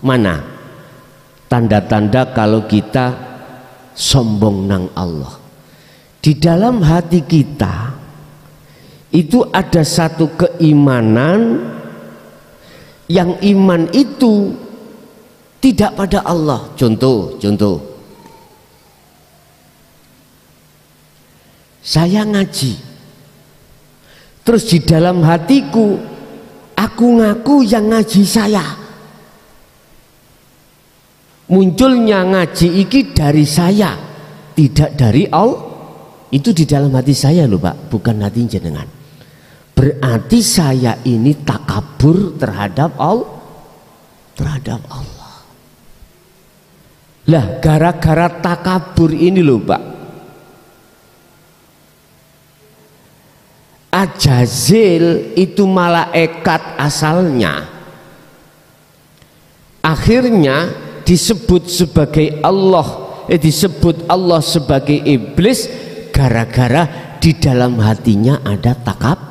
Mana tanda-tanda kalau kita sombong nang Allah? Di dalam hati kita itu ada satu keimanan, yang iman itu tidak pada Allah. Contoh, saya ngaji, terus di dalam hatiku aku ngaku yang ngaji saya. Munculnya ngaji iki dari saya, tidak dari Allah. Itu di dalam hati saya loh Pak, bukan hati jenengan. Berarti saya ini takabur terhadap Allah. Lah gara-gara takabur ini loh Pak, Ajazil itu malaikat asalnya, akhirnya disebut sebagai disebut Allah sebagai iblis gara-gara di dalam hatinya ada takabur.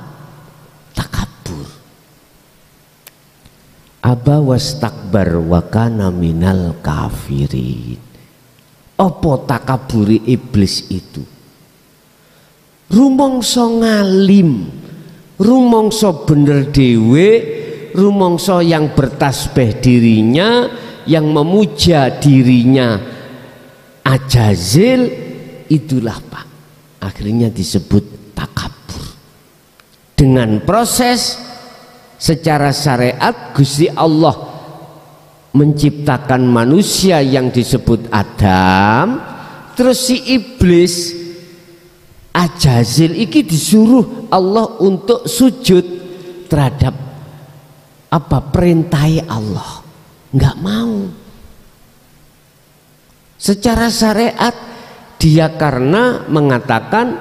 Aba wastakbar wa kana minal kafirin. Apa takaburi iblis itu? Rumangsa ngalim, rumangsa bener dhewe, rumangsa yang bertasbih dirinya, yang memuja dirinya Ajazil, itulah Pak akhirnya disebut takabur. Dengan proses secara syariat Gusti Allah menciptakan manusia yang disebut Adam, terus si iblis Ajazil iki disuruh Allah untuk sujud terhadap apa perintah Allah, nggak mau. Secara syariat dia karena mengatakan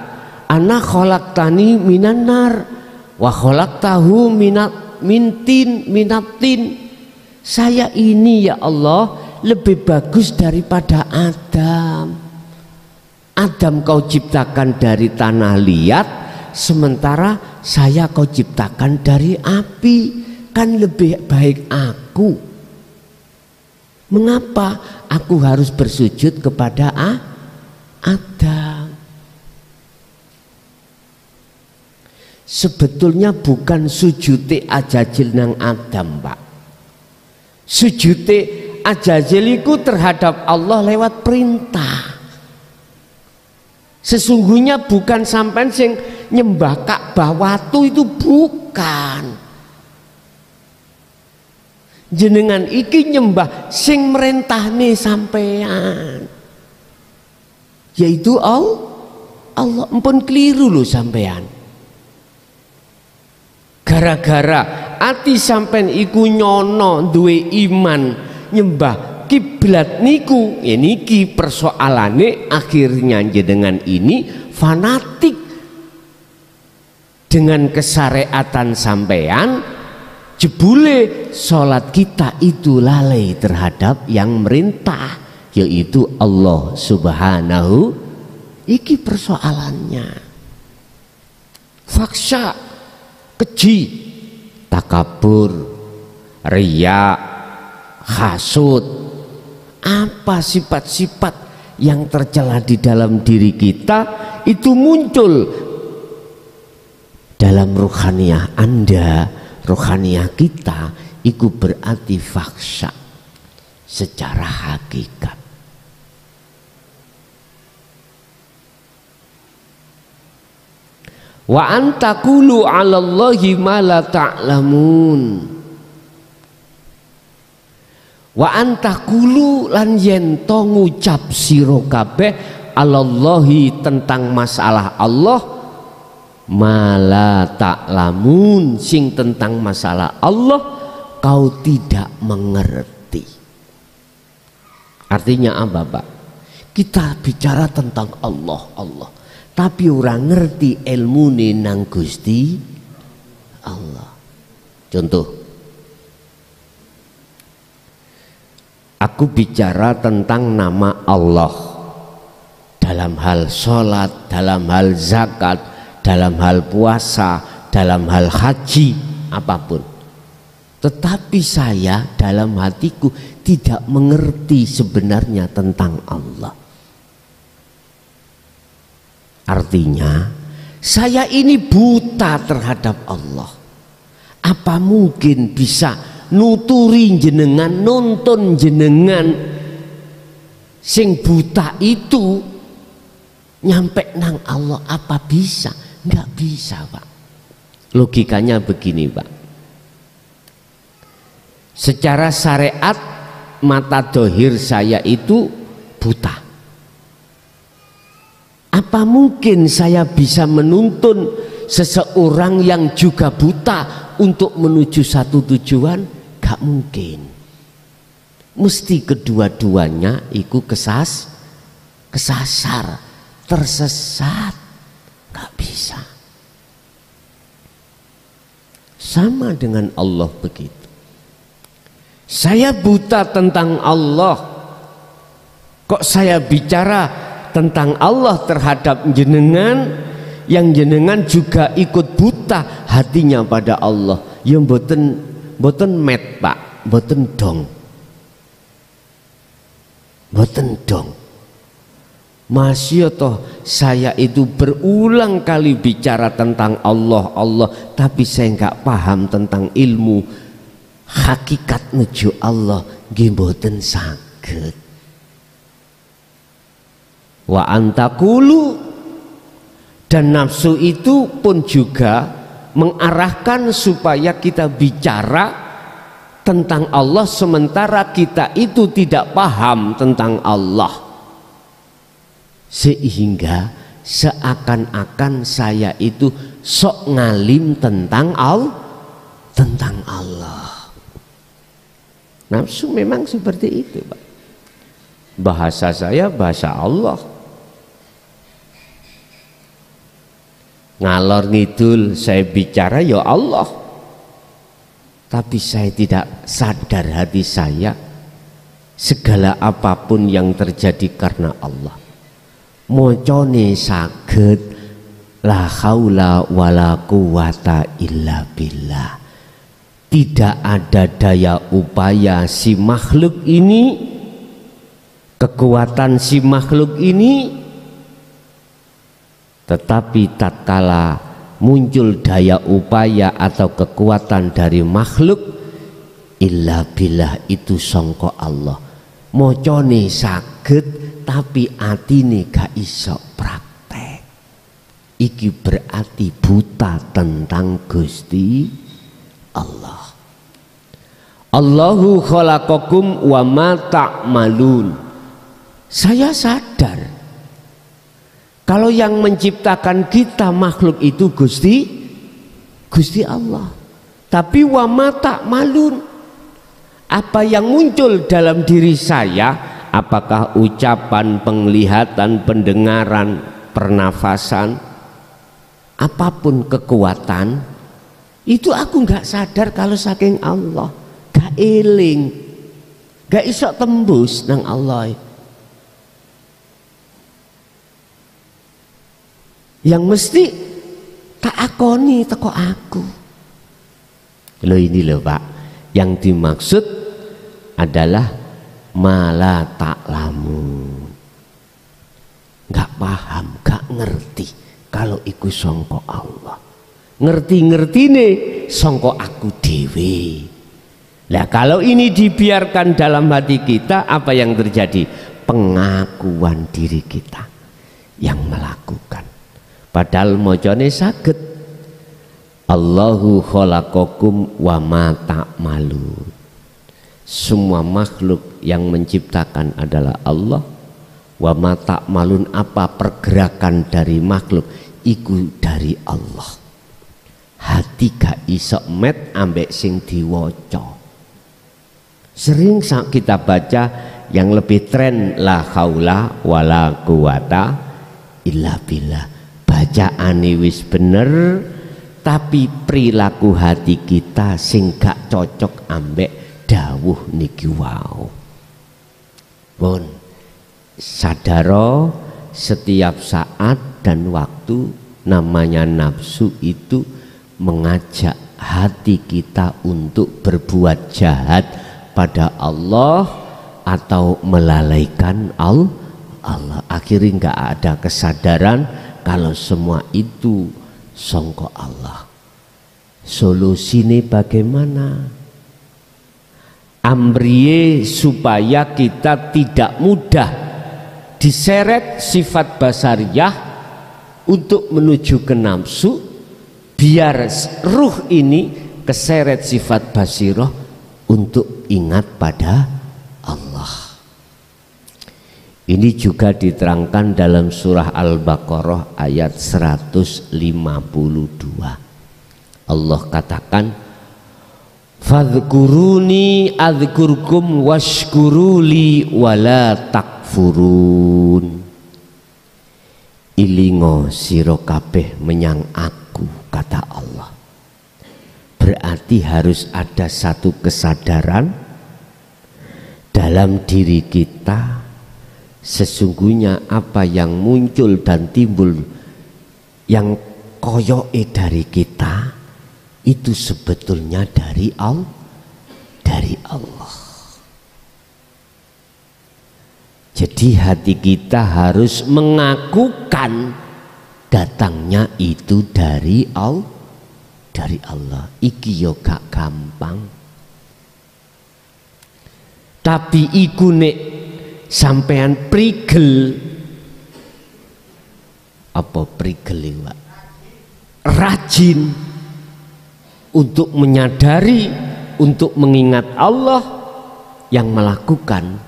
ana khalaqtani minan nar wa khalaqtahu minatin. Saya ini ya Allah lebih bagus daripada Adam. Adam kau ciptakan dari tanah liat, sementara saya kau ciptakan dari api. Kan lebih baik aku. Mengapa aku harus bersujud kepada Adam? Sebetulnya bukan sujudi Ajazil nang Adam Pak. Sujudi Ajazil itu terhadap Allah lewat perintah. Sesungguhnya bukan sampai sing nyembah Ka'bah watu, itu bukan. Jenengan iki nyembah sing merentahne sampean, yaitu Allah. Empun keliru lho sampean. Gara-gara ati sampean iku nyono duwe iman nyembah kiblat niku, ya niki persoalane akhirnya jenengan ini fanatik dengan kesyariatan sampean. Jebule sholat kita itu lalai terhadap yang merintah, yaitu Allah Subhanahu. Iki persoalannya. Faksha, keji, takabur, riya, hasud. Apa sifat-sifat yang tercela di dalam diri kita itu muncul dalam ruhaniyah Anda. Rohaniah kita itu berarti faksa secara hakikat. Wa antaqulu 'alallahi ma la ta'lamun. Wa antaqulu lan yen to ngucap sira kabeh 'alallahi tentang masalah Allah, mala ta'lamun sing tentang masalah Allah kau tidak mengerti. Artinya apa Pak? Kita bicara tentang Allah, tapi orang ngerti ilmu nang Gusti Allah. Contoh, aku bicara tentang nama Allah dalam hal sholat, dalam hal zakat, dalam hal puasa, dalam hal haji, apapun. tetapi saya dalam hatiku tidak mengerti sebenarnya tentang Allah. Artinya saya ini buta terhadap Allah. Apa mungkin bisa nuturi jenengan, nonton jenengan sing buta itu nyampe nang Allah? Apa bisa? Nggak bisa, Pak. Logikanya begini, Pak. Secara syariat mata dohir saya itu buta. Apa mungkin saya bisa menuntun seseorang yang juga buta untuk menuju satu tujuan? Gak mungkin. Mesti kedua-duanya itu kesasar, tersesat. Gak bisa. Sama dengan Allah begitu. Saya buta tentang Allah. Kok saya bicara tentang Allah terhadap jenengan, yang jenengan juga ikut buta hatinya pada Allah? Ya mboten met, Pak, mboten dong. Mboten dong. Masya toh saya itu berulang kali bicara tentang Allah, tapi saya nggak paham tentang ilmu hakikat nuju Allah, nggih mboten saged. Wa antakulu, dan nafsu itu pun juga mengarahkan supaya kita bicara tentang Allah sementara kita itu tidak paham tentang Allah, sehingga seakan-akan saya itu sok ngalim tentang Allah. Nafsu memang seperti itu, Pak. Bahasa saya bahasa Allah. Ngalor ngidul saya bicara ya Allah, tapi saya tidak sadar hati saya segala apapun yang terjadi karena Allah. Mocone saged la haula wala quwata illa billah. Tidak ada daya upaya si makhluk ini, kekuatan si makhluk ini. Tetapi tatkala muncul daya upaya atau kekuatan dari makhluk, illa billah, itu sangka Allah. Mocone saged tapi atine gak iso praktek. Iki berarti buta tentang Gusti Allah. Allahu khalaqakum wa ma ta'malun. Saya sadar kalau yang menciptakan kita makhluk itu Gusti Allah. Tapi wa ma ta'malun, apa yang muncul dalam diri saya, apakah ucapan, penglihatan, pendengaran, pernafasan, apapun kekuatan, itu aku nggak sadar kalau saking Allah, gak eling, gak iso tembus nang Allah. Yang mesti tak akoni teko aku. Loh ini loh Pak, yang dimaksud adalah mala ta'lamu. Gak paham, gak ngerti kalau iku sangka Allah. Ngerti-ngerti nih sangka aku dewe. Nah kalau ini dibiarkan dalam hati kita, apa yang terjadi? Pengakuan diri kita yang melakukan. Padahal mojone saged Allahu khalaqakum wa ma ta'malun. Semua makhluk yang menciptakan adalah Allah. Wa ma ta'malun, apa pergerakan dari makhluk iku dari Allah. Hati gak iso met ambek sing diwaca. Sering kita baca yang lebih tren la haula wala quwata illa billah. Bacaane wis bener, tapi perilaku hati kita sing gak cocok ambek dawuh niki wau. Pun sadaro setiap saat dan waktu namanya nafsu itu mengajak hati kita untuk berbuat jahat pada Allah atau melalaikan Allah. Akhirnya nggak ada kesadaran kalau semua itu songko Allah. Solusinya bagaimana? Amriye supaya kita tidak mudah diseret sifat basariyah untuk menuju ke nafsu, biar ruh ini keseret sifat basiroh untuk ingat pada Allah. Ini juga diterangkan dalam surah Al-Baqarah ayat 152. Allah katakan, fadhkuruni adzkurkum washkuruli wala takfurun. Ilingo sira kabeh menyang aku, kata Allah. Berarti harus ada satu kesadaran dalam diri kita, sesungguhnya apa yang muncul dan timbul yang koyoke dari kita itu sebetulnya dari Allah. Jadi hati kita harus mengakukan datangnya itu dari Allah. Iki yo gak gampang. Tapi iku nek sampean prigel, apa prigel iki, Pak? Rajin untuk menyadari, untuk mengingat Allah, yang melakukan,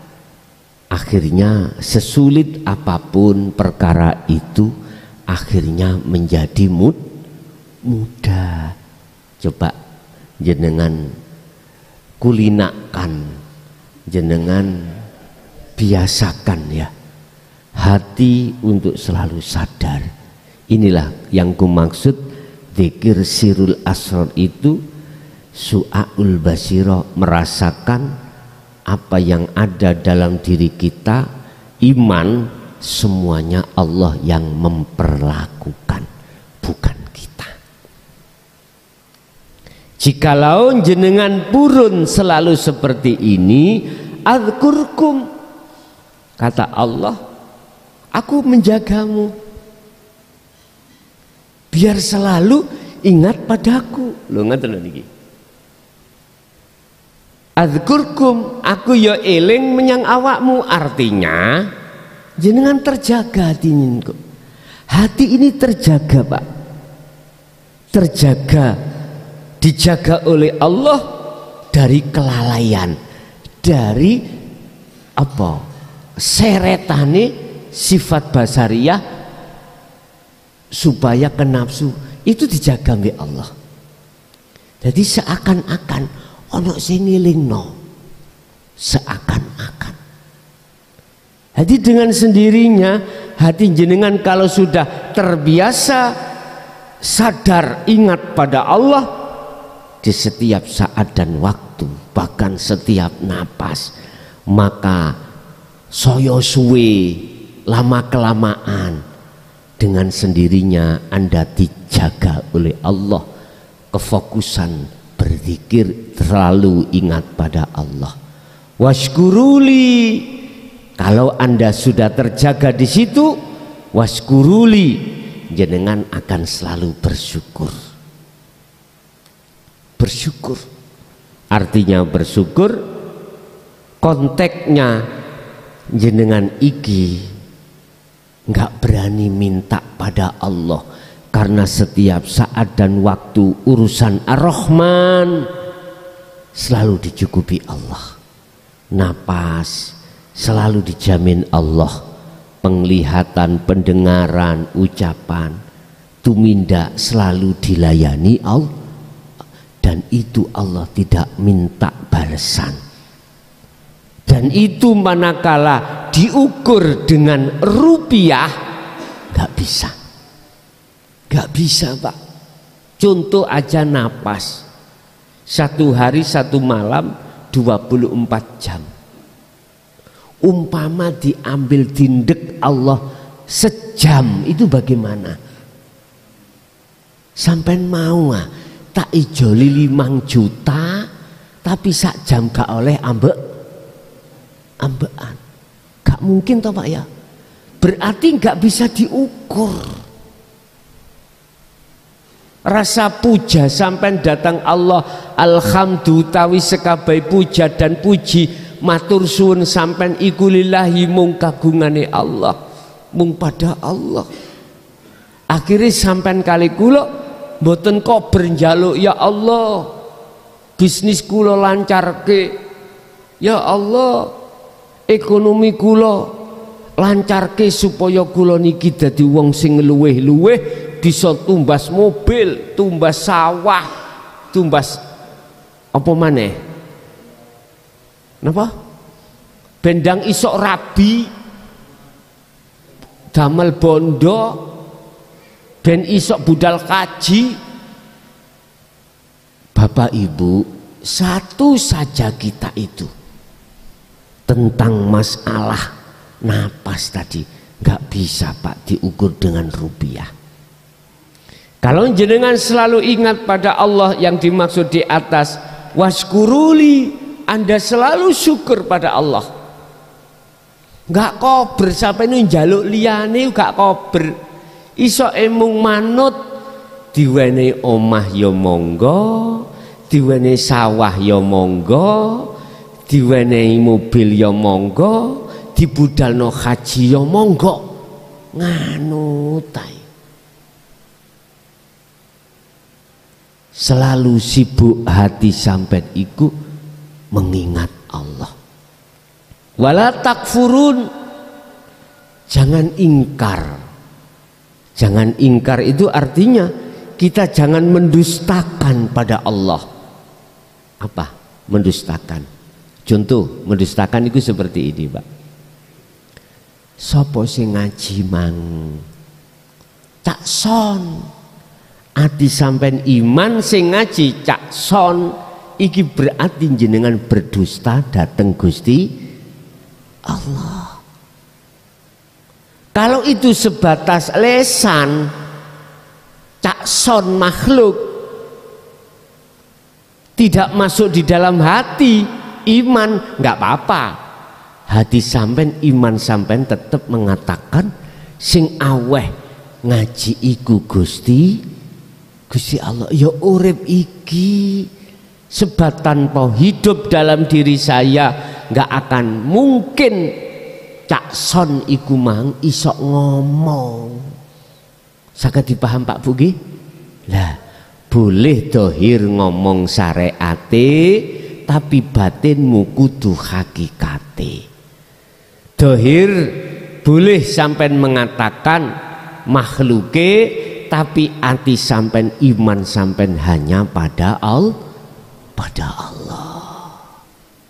akhirnya sesulit apapun perkara itu akhirnya menjadi mudah. Coba jenengan kulinakan, jenengan biasakan ya hati untuk selalu sadar. Inilah yang kumaksud zikir sirul asrar itu, su'aul basiro, merasakan apa yang ada dalam diri kita. Iman semuanya Allah yang memperlakukan, bukan kita. Jikalau jenengan purun selalu seperti ini, adzkurkum, kata Allah, aku menjagamu, biar selalu ingat padaku. Lho ngaten niki. Adzkurkum, aku ya eling menyang awakmu, artinya jenengan terjaga hatinya. Hati ini terjaga, Pak. Terjaga, dijaga oleh Allah dari kelalaian, dari apa? Seretane sifat basariyah supaya ke nafsu itu dijaga oleh Allah. Jadi seakan-akan ono sing ngelingno, seakan-akan. Jadi dengan sendirinya hati jenengan kalau sudah terbiasa sadar ingat pada Allah di setiap saat dan waktu, bahkan setiap napas, maka soyo suwe lama kelamaan dengan sendirinya Anda dijaga oleh Allah. Kefokusan berzikir, selalu ingat pada Allah. Washkuruli, kalau Anda sudah terjaga di situ, washkuruli, jenengan akan selalu bersyukur. Bersyukur artinya bersyukur konteksnya jenengan iki nggak berani minta pada Allah, karena setiap saat dan waktu urusan Ar-Rahman selalu dicukupi Allah. Napas selalu dijamin Allah, penglihatan, pendengaran, ucapan, tumindak selalu dilayani Allah, dan itu Allah tidak minta balasan. Dan itu manakala diukur dengan rupiah, gak bisa, gak bisa, Pak. Contoh aja napas, satu hari satu malam 24 jam. Umpama diambil tindek Allah sejam, itu bagaimana? Sampai mau tak ijoli 5 juta tapi sak jam gak oleh ambekan. Gak mungkin toh Pak ya. Berarti gak bisa diukur. Rasa puja sampai datang Allah, alhamdulillah tawi sekabai puja dan puji matur suwun sampai iku lillahi mung kagungane Allah, mung pada Allah. Akhirnya sampai kali kula mboten kober njaluk, ya Allah bisnis kula lancarke, ya Allah ekonomi kula lancarke supaya kula niki dadi wong sing luweh-luweh, bisa tumbas mobil, tumbas sawah, tumbas apa maneh? Napa? Bendang isok rabi, damel bondo, ben isok budal kaji. Bapak Ibu, satu saja kita itu tentang masalah napas tadi nggak bisa Pak diukur dengan rupiah. Kalau jenengan selalu ingat pada Allah yang dimaksud di atas, waskuruli, Anda selalu syukur pada Allah. Nggak kober sampai nu njaluk liyane, nggak kober. Iso emung manut, diwenehi omah ya monggo, diwenehi sawah ya monggo, diwenehi mobil ya monggo, dibudalno haji ya monggo. Nganu tai. Selalu sibuk hati sampai iku mengingat Allah. Wala takfurun, jangan ingkar. Jangan ingkar itu artinya kita jangan mendustakan pada Allah. Apa? Mendustakan. Contoh mendustakan itu seperti ini, Pak. Sopo sing ngaji mang cak son, ati sampean iman sing ngaji cak son, iki berarti jenengan berdusta dateng Gusti Allah. Kalau itu sebatas lesan, cak son makhluk, tidak masuk di dalam hati iman, nggak apa-apa. Hati sampean, iman sampean tetap mengatakan sing aweh ngaji iku Gusti Allah. Ya urip iki sebab tanpa hidup dalam diri saya nggak akan mungkin cak son iku mang isok ngomong. Saged dipaham Pak Bugi? Lah boleh dohir ngomong syariate tapi batinmu kudu hakikate. Dohir boleh sampean mengatakan makhluke tapi hati sampean iman sampean hanya pada Allah.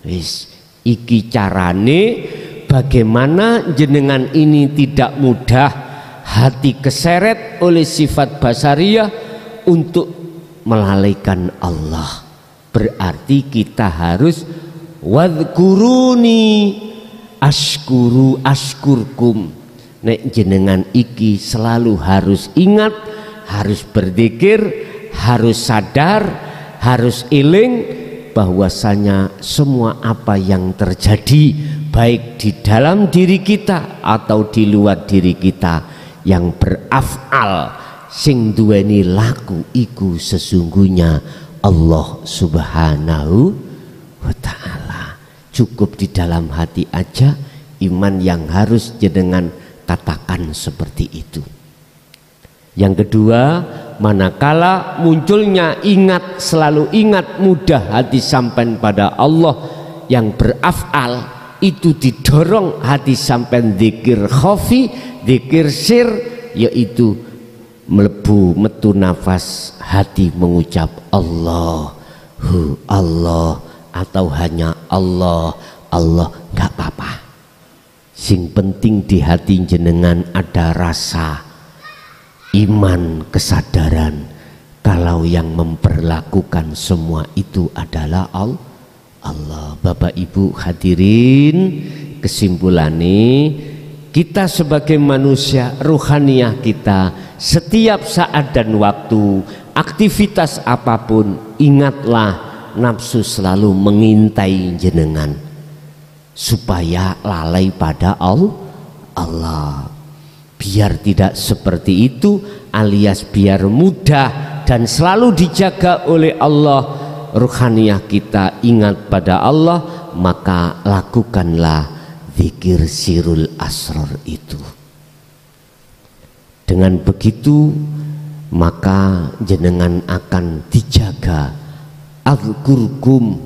Wis iki carane bagaimana jenengan ini tidak mudah hati keseret oleh sifat basariyah untuk melalaikan Allah. Berarti kita harus wadhkuruni askurkum. Nek jenengan iki selalu harus ingat, harus berzikir, harus sadar, harus eling bahwasanya semua apa yang terjadi baik di dalam diri kita atau di luar diri kita yang berafal sing duweni laku iku sesungguhnya Allah Subhanahu wa ta'ala. Cukup di dalam hati aja iman yang harus jenengan katakan seperti itu. Yang kedua, manakala munculnya ingat, selalu ingat, mudah hati sampai pada Allah yang berafal, itu didorong hati sampai zikir khafi, zikir sir, yaitu melebu metu nafas hati mengucap Allahu Allah atau hanya Allah nggak apa-apa. Sing penting di hati jenengan ada rasa iman, kesadaran kalau yang memperlakukan semua itu adalah Allah. Bapak Ibu hadirin, kesimpulannya kita sebagai manusia ruhaniyah kita setiap saat dan waktu aktivitas apapun, ingatlah nafsu selalu mengintai jenengan supaya lalai pada Allah. Biar tidak seperti itu, alias biar mudah dan selalu dijaga oleh Allah ruhaniyah kita, ingat pada Allah, maka lakukanlah zikir sirul asrar itu. Dengan begitu maka jenengan akan dijaga. Azkurkum,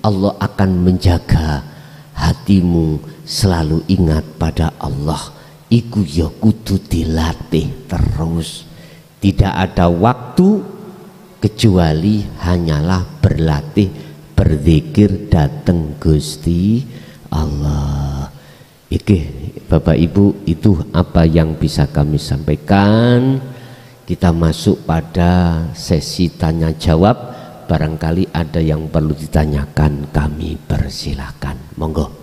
Allah akan menjaga hatimu selalu ingat pada Allah. Iku ya kudu dilatih terus. Tidak ada waktu kecuali hanyalah berlatih berzikir dateng Gusti Allah. Iki Bapak Ibu, itu apa yang bisa kami sampaikan. Kita masuk pada sesi tanya jawab. Barangkali ada yang perlu ditanyakan, kami persilahkan. Monggo.